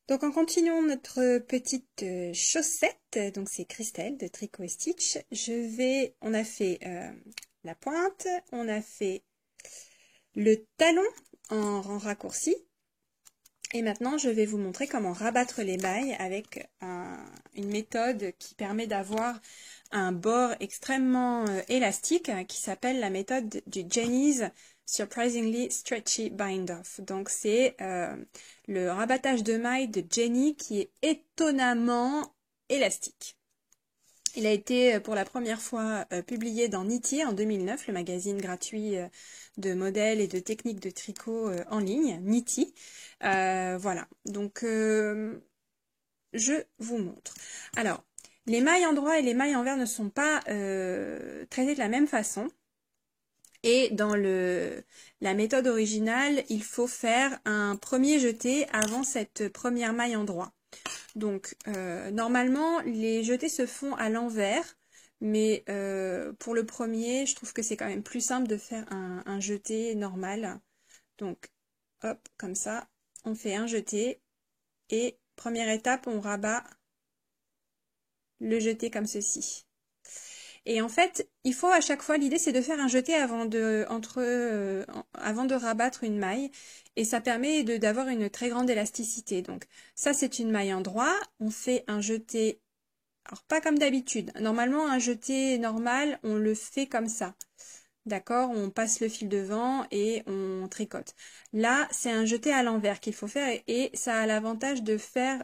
Donc en continuant notre petite chaussette, donc c'est Christelle de Tricot et Stitch, on a fait la pointe, on a fait le talon en raccourci, et maintenant je vais vous montrer comment rabattre les mailles avec une méthode qui permet d'avoir un bord extrêmement élastique qui s'appelle la méthode du Jenny's Surprisingly Stretchy Bind-Off. Donc c'est le rabattage de mailles de Jenny qui est étonnamment élastique. Il a été pour la première fois publié dans Knitty en 2009, le magazine gratuit de modèles et de techniques de tricot en ligne, Knitty. Voilà, donc je vous montre. Alors, les mailles en droit et les mailles en vert ne sont pas traitées de la même façon. Et dans la méthode originale, il faut faire un premier jeté avant cette première maille en droit. Donc, normalement, les jetés se font à l'envers, mais pour le premier, je trouve que c'est quand même plus simple de faire un jeté normal. Donc, hop, comme ça, on fait un jeté, et première étape, on rabat le jeté comme ceci. Et en fait, il faut à chaque fois, l'idée c'est de faire un jeté avant de rabattre une maille, et ça permet d'avoir une très grande élasticité. Donc ça c'est une maille en droit, on fait un jeté, alors pas comme d'habitude, normalement un jeté normal on le fait comme ça, d'accord, on passe le fil devant et on tricote. Là c'est un jeté à l'envers qu'il faut faire, et ça a l'avantage de faire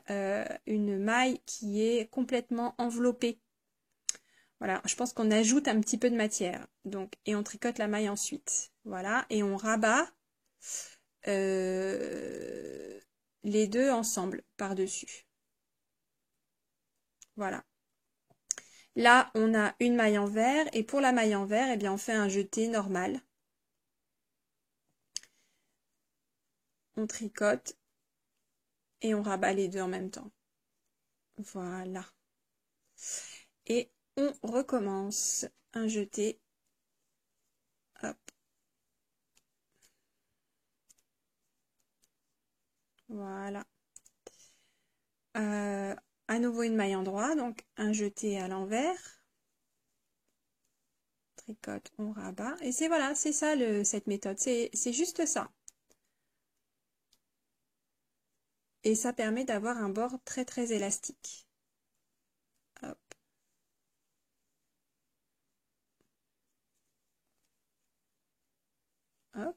une maille qui est complètement enveloppée. Voilà, je pense qu'on ajoute un petit peu de matière. Donc, et on tricote la maille ensuite. Voilà, et on rabat les deux ensemble par-dessus. Voilà. Là, on a une maille en vert, et pour la maille en vert, eh bien, on fait un jeté normal. On tricote et on rabat les deux en même temps. Voilà. Et on recommence un jeté. Hop. Voilà. À nouveau une maille en droit, donc un jeté à l'envers. Tricote, on rabat. Et c'est voilà, c'est ça cette méthode. C'est juste ça. Et ça permet d'avoir un bord très très élastique. Hop. Hop.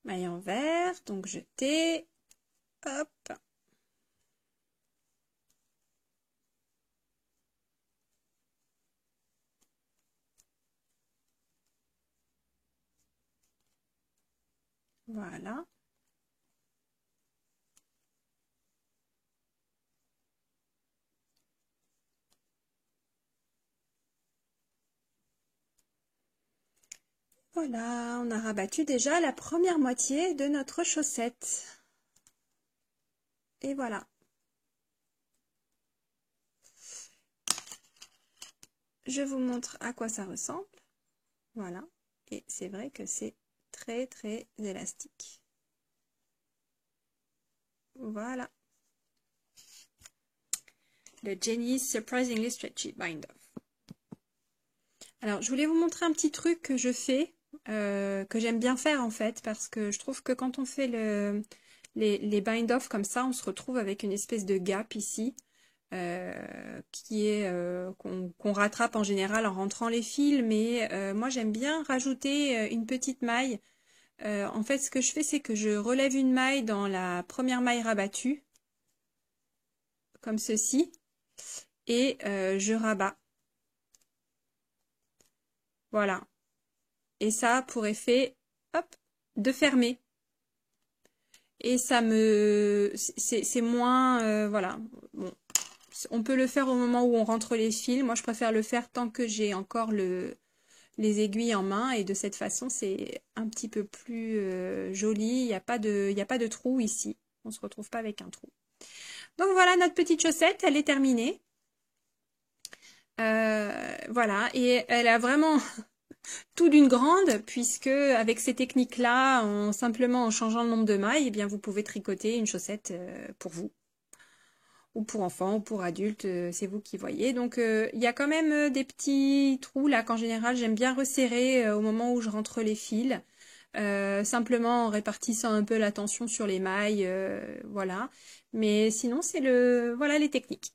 Maille en vert, donc jeté. Hop. Voilà. Voilà, on a rabattu déjà la première moitié de notre chaussette. Et voilà. Je vous montre à quoi ça ressemble. Voilà. Et c'est vrai que c'est très très élastique. Voilà. Le Jenny's Surprisingly Stretchy Bind-Off. Alors, je voulais vous montrer un petit truc que je fais, que j'aime bien faire en fait, parce que je trouve que quand on fait les bind-off comme ça, on se retrouve avec une espèce de gap ici, qu'on rattrape en général en rentrant les fils, mais moi j'aime bien rajouter une petite maille. En fait, ce que je fais, c'est que je relève une maille dans la première maille rabattue, comme ceci, et je rabats. Voilà. Et ça a pour effet hop, de fermer. Et ça c'est moins, voilà. Bon, on peut le faire au moment où on rentre les fils. Moi, je préfère le faire tant que j'ai encore les aiguilles en main. Et de cette façon, c'est un petit peu plus joli. Il n'y a pas de trou ici. On ne se retrouve pas avec un trou. Donc voilà, notre petite chaussette, elle est terminée. Voilà, et elle a vraiment tout d'une grande, puisque avec ces techniques-là, simplement en changeant le nombre de mailles, eh bien, vous pouvez tricoter une chaussette pour vous, ou pour enfants, ou pour adultes, c'est vous qui voyez. Donc il y a quand même des petits trous là qu'en général j'aime bien resserrer au moment où je rentre les fils. Simplement en répartissant un peu la tension sur les mailles, voilà. Mais sinon c'est voilà les techniques.